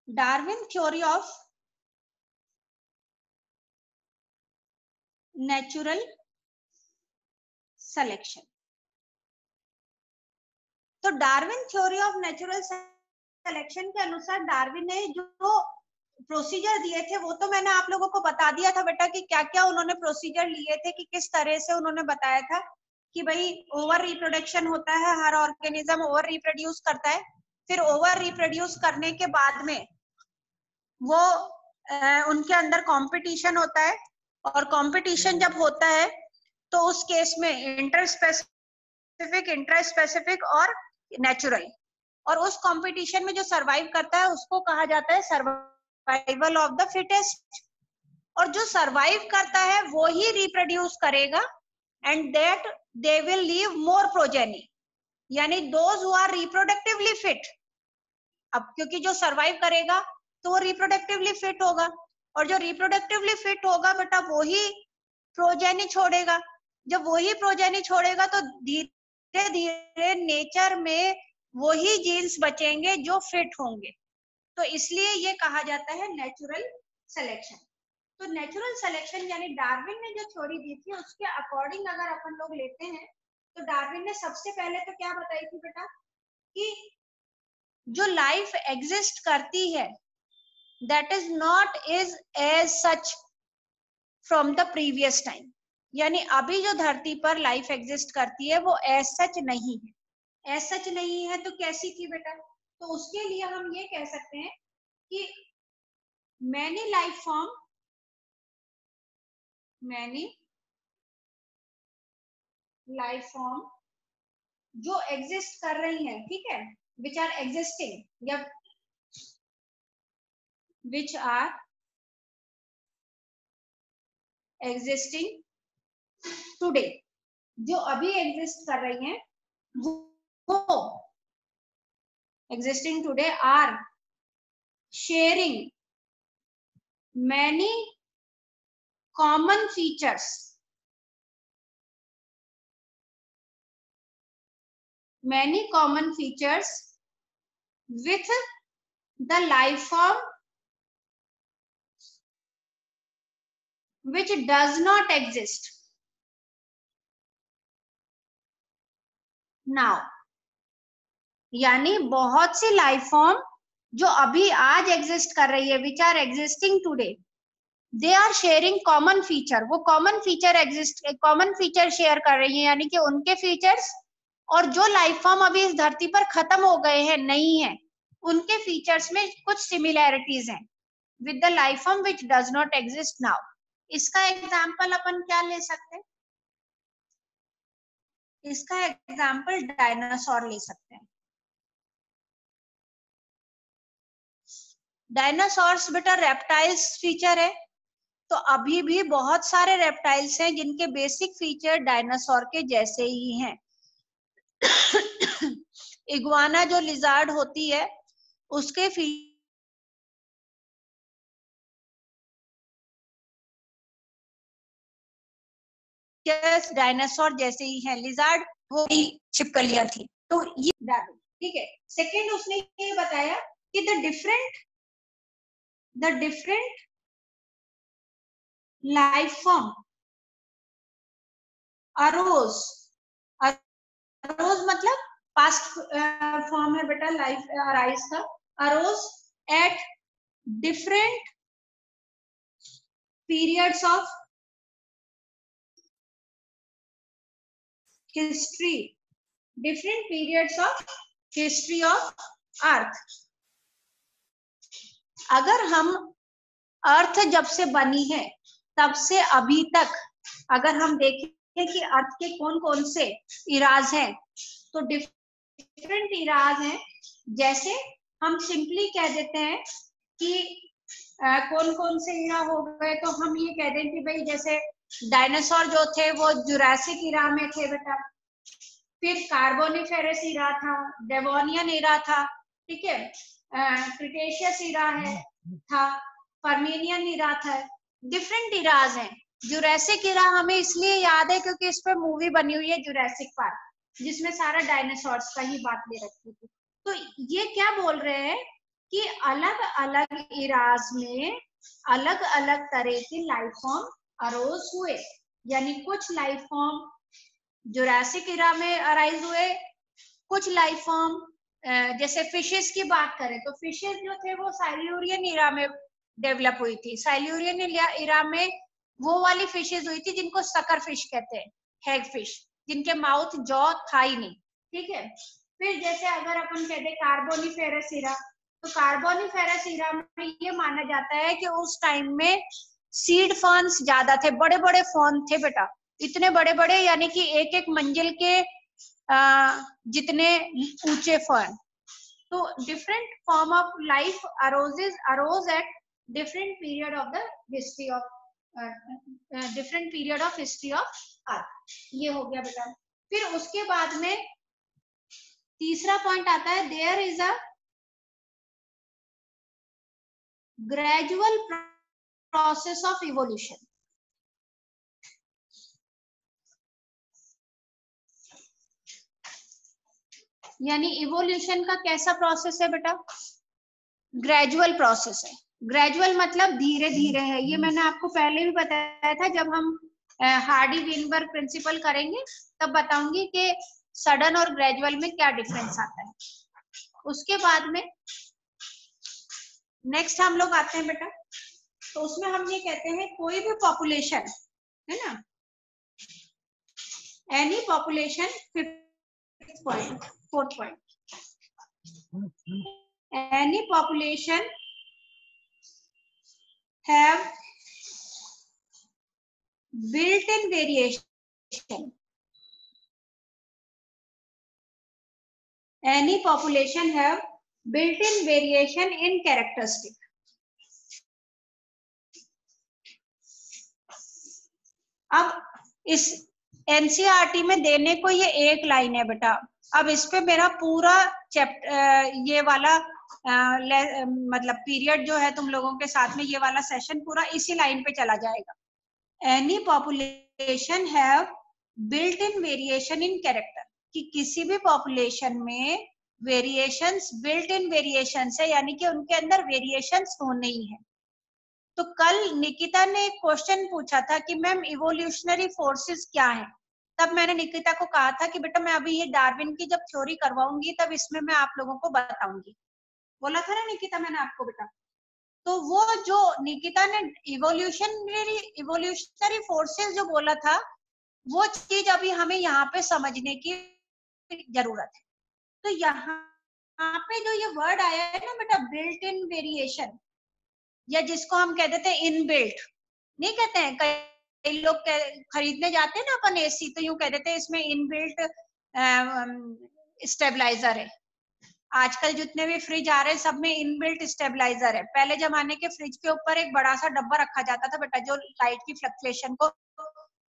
Darwin theory of natural selection. तो Darwin theory of natural selection के अनुसार Darwin ने जो प्रोसीजर दिए थे वो तो मैंने आप लोगों को बता दिया था बेटा कि क्या क्या उन्होंने प्रोसीजर लिए थे, कि किस तरह से उन्होंने बताया था कि भाई ओवर रिप्रोडक्शन होता है, हर ऑर्गेनिज्म ओवर रिप्रोड्यूस करता है, फिर ओवर रिप्रोड्यूस करने के बाद में वो उनके अंदर कंपटीशन होता है, और कंपटीशन जब होता है तो उस केस में इंटरस्पेसिफिक, इंट्रास्पेसिफिक और नेचुरल, और उस कंपटीशन में जो सरवाइव करता है उसको कहा जाता है सर्वाइवल ऑफ द फिटेस्ट। और जो सरवाइव करता है वो ही रिप्रोड्यूस करेगा, and that they will leave more progeny, यानी those who are reproductively fit. अब क्योंकि जो सरवाइव करेगा तो वो रिप्रोडक्टिवली फिट होगा, और जो रिप्रोडक्टिवली फिट होगा बेटा वो ही प्रोजेनी छोड़ेगा। जब वो ही प्रोजेनी छोड़ेगा तो धीरे धीरे नेचर में वो ही जीन्स बचेंगे जो फिट होंगे। तो इसलिए ये कहा जाता है नेचुरल सिलेक्शन। तो नेचुरल सिलेक्शन यानी डार्विन ने जो थ्योरी दी थी उसके अकॉर्डिंग अगर अपन लोग लेते हैं तो डार्विन ने सबसे पहले तो क्या बताई थी बेटा कि जो लाइफ एग्जिस्ट करती है that is not is as such from the previous time, यानी अभी जो धरती पर लाइफ एग्जिस्ट करती है वो एज सच नहीं है। एज सच नहीं है तो कैसी थी बेटा? तो उसके लिए हम ये कह सकते हैं कि many life form, many life form जो एग्जिस्ट कर रही हैं, ठीक है, विच आर एग्जिस्टिंग या विच आर एग्जिस्टिंग टुडे, जो अभी एग्जिस्ट कर रही हैं वो existing today are sharing many common features, many common features with the life form which does not exist now, यानी बहुत सी लाइफ फॉर्म जो अभी आज एग्जिस्ट कर रही है which are existing today, they are sharing common feature, वो common feature exist, common feature share कर रही है, यानी कि उनके फीचर्स और जो लाइफ फॉर्म अभी इस धरती पर खत्म हो गए हैं, नहीं है, उनके फीचर्स में कुछ सिमिलैरिटीज हैं with the life form which does not exist now. इसका एग्जाम्पल अपन क्या ले सकते हैं? इसका एग्जाम्पल डायनासोर ले सकते हैं। डायनासोर्स बेटा रेप्टाइल्स फीचर है, तो अभी भी बहुत सारे रेप्टाइल्स हैं जिनके बेसिक फीचर डायनासोर के जैसे ही हैं। इग्वाना जो लिजार्ड होती है उसके फीचर्स डायनासोर जैसे ही हैं। लिजार्ड वो छिपकलियां थी, तो ये ठीक है। सेकंड उसने ये बताया कि the different life form arose, arose मतलब पास्ट फॉर्म है बेटा लाइफ अराइज का, arose at different periods of history, different periods of history of earth। अगर हम अर्थ जब से बनी है तब से अभी तक अगर हम देखें कि अर्थ के कौन कौन से इराज हैं, तो डिफरेंट इराज हैं। जैसे हम सिंपली कह देते हैं कि कौन कौन से इरा हो गए, तो हम ये कह दें कि भाई जैसे डायनासोर जो थे वो जुरासिक इरा में थे बेटा, फिर कार्बोनिफेरस इरा था, डेवोनियन इरा था, ठीक है, क्रिटेशियस इरा है था, पर्मियन इरा था, डिफरेंट इराज हैं। जुरासिक इरा हमें इसलिए याद है क्योंकि इस पे मूवी बनी हुई है जुरासिक पार्क, जिसमें सारा डायनासोर्स का ही बात ले रखी थी। तो ये क्या बोल रहे हैं कि अलग अलग इराज में अलग अलग तरह के लाइफ फॉर्म अरोज हुए, यानी कुछ लाइफ फॉर्म जुरासिक इरा में अराइज हुए, कुछ लाइफ फॉर्म जैसे फिशेस की बात करें तो फिशेस जो थे वो साइल्यूरियन इरा में डेवलप हुई थी। साइल्यूरियन इरा में वो वाली फिशेस हुई थी जिनको सकर फिश कहते हैं, हैग फिश, जिनके माउथ जॉ था ही नहीं, ठीक है। फिर जैसे अगर अपन कहते कार्बोनिफेरस इरा, तो कार्बोनिफेरस इरा में ये माना जाता है कि उस टाइम में सीड फर्न्स ज्यादा थे, बड़े बड़े फर्न थे बेटा, इतने बड़े बड़े, यानी कि एक एक मंजिल के जितने ऊंचे फर्न। तो different form of life arose at different period of the history of different period of history of earth. ये हो गया बेटा। फिर उसके बाद में तीसरा पॉइंट आता है, there is a gradual process of evolution. यानी इवोल्यूशन का कैसा प्रोसेस है बेटा? ग्रेजुअल प्रोसेस है। ग्रेजुअल मतलब धीरे धीरे है। ये मैंने आपको पहले भी बताया था, जब हम हार्डी विनबर्ग प्रिंसिपल करेंगे तब बताऊंगी कि सडन और ग्रेजुअल में क्या डिफरेंस आता है। उसके बाद में नेक्स्ट हम लोग आते हैं बेटा, तो उसमें हम ये कहते हैं कोई भी पॉपुलेशन है ना, any population, fifth point, fourth point, any population have built-in variation. Any population have built-in variation in characteristic. अब इस एनसीईआरटी में देने को ये एक लाइन है बेटा। अब इस पे मेरा पूरा चैप्टर ये वाला मतलब पीरियड जो है तुम लोगों के साथ में, ये वाला सेशन पूरा इसी लाइन पे चला जाएगा। Any population have built in variation in character, कि किसी भी पॉपुलेशन में वेरिएशंस, बिल्ट इन वेरिएशंस है, यानी कि उनके अंदर वेरिएशंस होने ही है। तो कल निकिता ने एक क्वेश्चन पूछा था कि मैम इवोल्यूशनरी फोर्सेस क्या है, तब मैंने निकिता को कहा था कि बेटा मैं अभी ये डार्विन की जब थ्योरी करवाऊंगी तब इसमें मैं आप लोगों को बताऊंगी, बोला था ना निकिता मैंने आपको बेटा। तो वो जो निकिता ने इवोल्यूशनरी फोर्सेस जो बोला था, वो चीज अभी हमें यहाँ पे समझने की जरूरत है। तो यहाँ पे जो ये वर्ड आया है ना बेटा, बिल्ट इन वेरिएशन, या जिसको हम कह देते हैं इनबिल्ट, नहीं कहते हैं, कई लोग खरीदने जाते हैं ना अपन एसी, तो यूं कह देते हैं इसमें इनबिल्ट स्टेबलाइजर है। आजकल जितने भी फ्रिज आ रहे हैं सब में इनबिल्ट स्टेबलाइजर है। पहले जमाने के फ्रिज के ऊपर एक बड़ा सा डब्बा रखा जाता था बेटा, जो लाइट की फ्लक्चुएशन को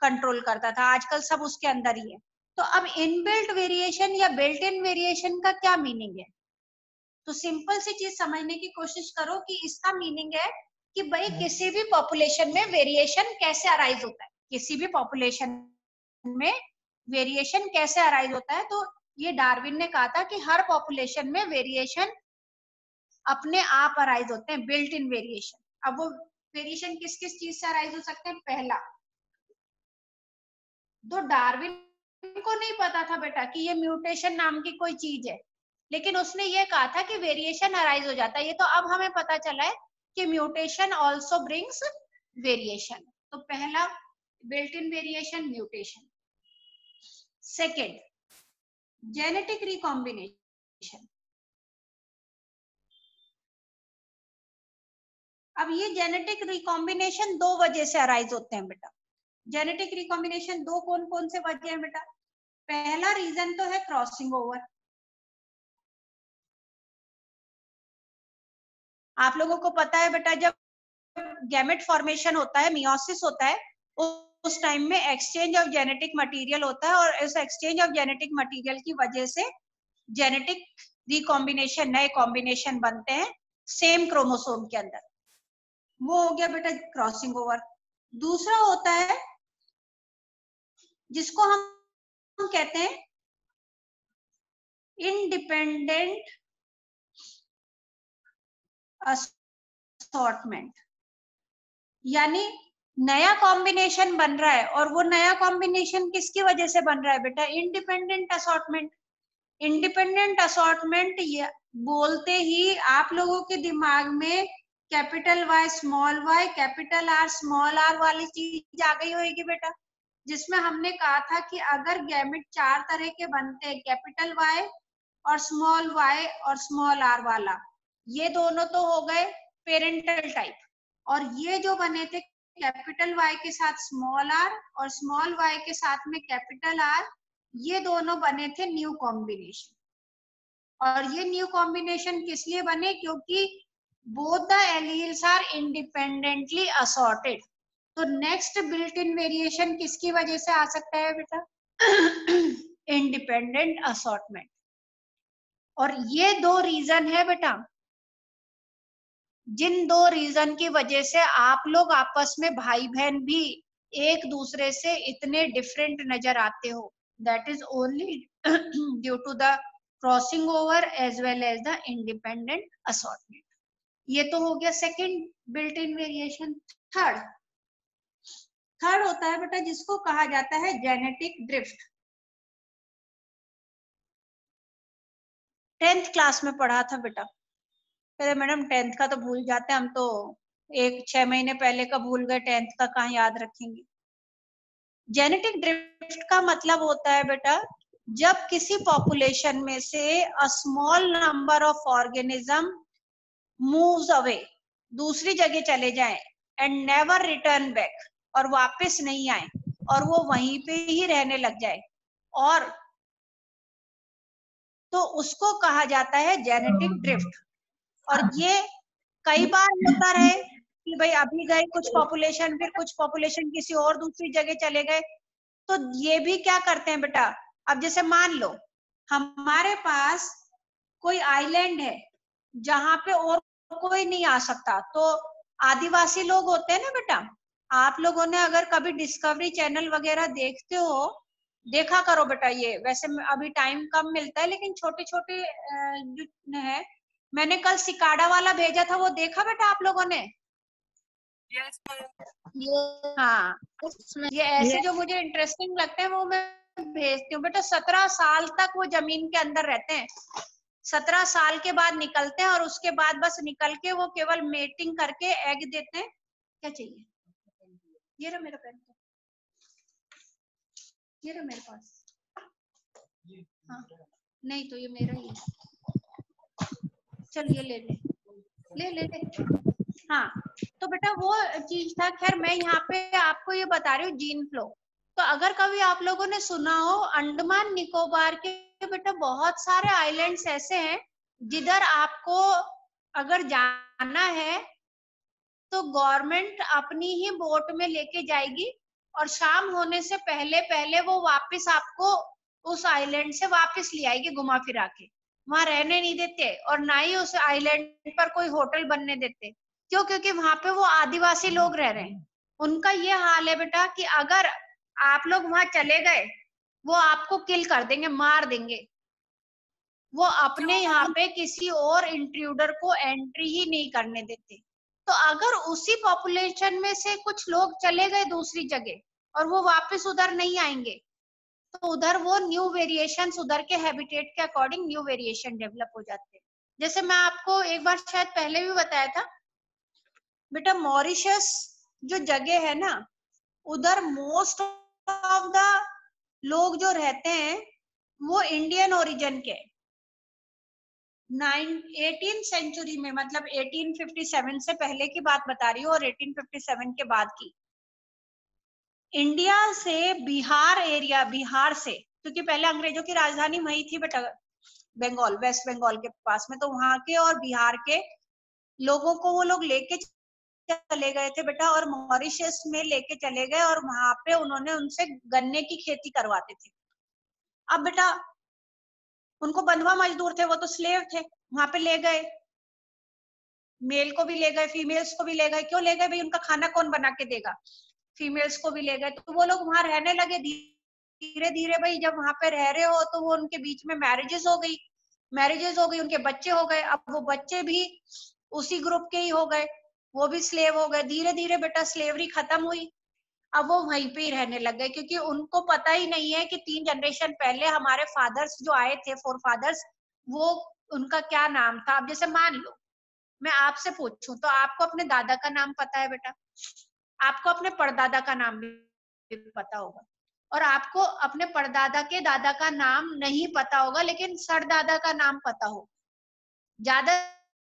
कंट्रोल करता था, आजकल सब उसके अंदर ही है। तो अब इनबिल्ट वेरिएशन या बिल्ट इन वेरिएशन का क्या मीनिंग है? तो सिंपल सी चीज समझने की कोशिश करो कि इसका मीनिंग है कि भाई किसी भी पॉपुलेशन में वेरिएशन कैसे अराइज होता है, किसी भी पॉपुलेशन में वेरिएशन कैसे अराइज होता है। तो ये डार्विन ने कहा था कि हर पॉपुलेशन में वेरिएशन अपने आप अराइज होते हैं, बिल्ट इन वेरिएशन। अब वो वेरिएशन किस किस चीज से अराइज हो सकते हैं? पहला, तो डार्विन को नहीं पता था बेटा कि ये म्यूटेशन नाम की कोई चीज है, लेकिन उसने ये कहा था कि वेरिएशन अराइज हो जाता है। ये तो अब हमें पता चला है कि म्यूटेशन ऑल्सो ब्रिंग्स वेरिएशन। तो पहला built in variation, mutation. Second, genetic recombination. अब ये जेनेटिक रिकॉम्बिनेशन दो वजह से अराइज होते हैं बेटा। जेनेटिक रिकॉम्बिनेशन दो कौन कौन से वजह है बेटा? पहला रीजन तो है क्रॉसिंग ओवर। आप लोगों को पता है बेटा, जब गैमेट फॉर्मेशन होता है, मियोसिस होता है, उस टाइम में एक्सचेंज ऑफ जेनेटिक मटेरियल होता है, और इस एक्सचेंज ऑफ जेनेटिक मटेरियल की वजह से जेनेटिक रिकॉम्बिनेशन, नए कॉम्बिनेशन बनते हैं सेम क्रोमोसोम के अंदर। वो हो गया बेटा क्रॉसिंग ओवर। दूसरा होता है जिसको हम कहते हैं इंडिपेंडेंट असॉर्टमेंट, यानी नया कॉम्बिनेशन बन रहा है, और वो नया कॉम्बिनेशन किसकी वजह से बन रहा है बेटा? Independent assortment. इंडिपेंडेंट असॉर्टमेंट बोलते ही आप लोगों के दिमाग में capital Y small Y, capital R small R वाली चीज आ गई होगी बेटा, जिसमें हमने कहा था कि अगर गैमेट 4 तरह के बनते हैं, कैपिटल वाई और स्मॉल आर वाला, ये दोनों तो हो गए पेरेंटल टाइप, और ये जो बने थे कैपिटल वाई के साथ स्मॉल आर और स्मॉल वाई के साथ में कैपिटल आर, ये दोनों बने थे न्यू कॉम्बिनेशन। और ये न्यू कॉम्बिनेशन किस लिए बने? क्योंकि both the alleles are independently assorted. तो नेक्स्ट बिल्ट इन वेरिएशन किसकी वजह से आ सकता है बेटा? Independent assortment. और ये दो रीजन है बेटा, जिन दो रीजन की वजह से आप लोग आपस में भाई बहन भी एक दूसरे से इतने डिफरेंट नजर आते हो, that is only due to the crossing over as well as the independent assortment. ये तो हो गया second built in variation. Third होता है बेटा जिसको कहा जाता है जेनेटिक ड्रिफ्ट। 10th क्लास में पढ़ा था बेटा। अरे मैडम 10th का तो भूल जाते हैं हम तो, 6 महीने पहले का भूल गए, 10th का कहाँ याद रखेंगे। जेनेटिक ड्रिफ्ट का मतलब होता है बेटा जब किसी पॉपुलेशन में से a small number of organism moves away, दूसरी जगह चले जाएं, एंड नेवर रिटर्न बैक, और वापस नहीं आए और वो वहीं पे ही रहने लग जाए, और तो उसको कहा जाता है जेनेटिक ड्रिफ्ट। और ये कई बार होता रहे कि भाई अभी गए कुछ पॉपुलेशन, फिर कुछ पॉपुलेशन किसी और दूसरी जगह चले गए, तो ये भी क्या करते हैं बेटा, अब जैसे मान लो हमारे पास कोई आइलैंड है जहां पे और कोई नहीं आ सकता, तो आदिवासी लोग होते हैं ना बेटा, आप लोगों ने अगर कभी डिस्कवरी चैनल वगैरह देखते हो, देखा करो बेटा, ये वैसे अभी टाइम कम मिलता है लेकिन छोटे छोटे जो है, मैंने कल सिकाडा वाला भेजा था, वो देखा बेटा आप लोगों ने? Yes, ये हाँ, ये ऐसे जो मुझे इंटरेस्टिंग लगते हैं वो मैं भेजती हूँ बेटा। 17 साल तक वो जमीन के अंदर रहते हैं, 17 साल के बाद निकलते हैं, और उसके बाद बस निकल के वो केवल मेटिंग करके एग देते हैं। क्या चाहिए? ये रहा मेरा पेन, ये रहा मेरे पास। हाँ नहीं तो ये मेरा ही है, चल ये ले ले ले ले ले। हाँ तो बेटा वो चीज था। खैर मैं यहाँ पे आपको ये बता रही हूँ जीन फ्लो। तो अगर कभी आप लोगों ने सुना हो, अंडमान निकोबार के बेटा बहुत सारे आइलैंड्स ऐसे हैं जिधर आपको अगर जाना है तो गवर्नमेंट अपनी ही बोट में लेके जाएगी, और शाम होने से पहले पहले वो वापस आपको उस आइलैंड से वापस ले आएगी घुमा फिरा के। वहां रहने नहीं देते, और ना ही उस आइलैंड पर कोई होटल बनने देते। क्यों? क्योंकि वहां पे वो आदिवासी लोग रह रहे हैं। उनका ये हाल है बेटा कि अगर आप लोग वहां चले गए, वो आपको किल कर देंगे, मार देंगे। वो अपने यहाँ पे किसी और इंट्रूडर को एंट्री ही नहीं करने देते। तो अगर उसी पॉपुलेशन में से कुछ लोग चले गए दूसरी जगह और वो वापस उधर नहीं आएंगे, तो उधर वो न्यू वेरिएशन, उधर के हैबिटेट के अकॉर्डिंग न्यू वेरिएशन डेवलप हो जाते हैं। जैसे मैं आपको एक बार शायद पहले भी बताया था बेटा, मॉरिशस जो जगह है ना, उधर मोस्ट ऑफ द लोग जो रहते हैं वो इंडियन ओरिजिन के। 18th सेंचुरी में, मतलब 1857 से पहले की बात बता रही हूँ और 1857 के बाद की। इंडिया से बिहार एरिया, बिहार से, क्योंकि पहले अंग्रेजों की राजधानी वही थी बेटा, बंगाल, वेस्ट बंगाल के पास में, तो वहां के और बिहार के लोगों को वो लोग लेके चले गए थे बेटा, और मॉरिशस में लेके चले गए, और वहां पे उन्होंने उनसे गन्ने की खेती करवाते थे। अब बेटा उनको बंधुआ मजदूर थे, वो तो स्लेव थे, वहां पे ले गए, मेल को भी ले गए, फीमेल्स को भी ले गए। क्यों ले गए भाई? उनका खाना कौन बना के देगा? फीमेल्स को भी ले गए। तो वो लोग वहां रहने लगे धीरे धीरे। भाई जब वहां पे रह रहे हो तो वो उनके बीच में मैरिजेस हो गई, उनके बच्चे हो गए। अब वो बच्चे भी उसी ग्रुप के ही हो गए, वो भी स्लेव हो गए। धीरे धीरे बेटा स्लेवरी खत्म हुई, अब वो वहीं पे ही रहने लग गए, क्योंकि उनको पता ही नहीं है कि 3 जनरेशन पहले हमारे फादर्स जो आए थे, फोर फादर्स, वो उनका क्या नाम था। अब जैसे मान लो मैं आपसे पूछूं तो आपको अपने दादा का नाम पता है बेटा, आपको अपने परदादा का नाम भी पता होगा, और आपको अपने परदादा के दादा का नाम नहीं पता होगा, लेकिन सरदादा का नाम पता हो। ज्यादा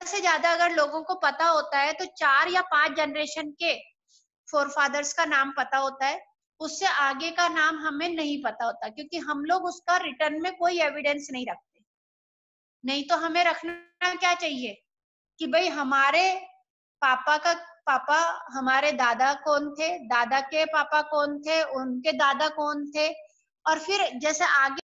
से ज्यादा अगर लोगों को पता होता है तो 4 या 5 जनरेशन के फोर फादर्स का नाम पता होता है, उससे आगे का नाम हमें नहीं पता होता, क्योंकि हम लोग उसका रिटर्न में कोई एविडेंस नहीं रखते। नहीं तो हमें रखना क्या चाहिए कि भाई हमारे पापा का पापा, हमारे दादा कौन थे, दादा के पापा कौन थे, उनके दादा कौन थे, और फिर जैसे आगे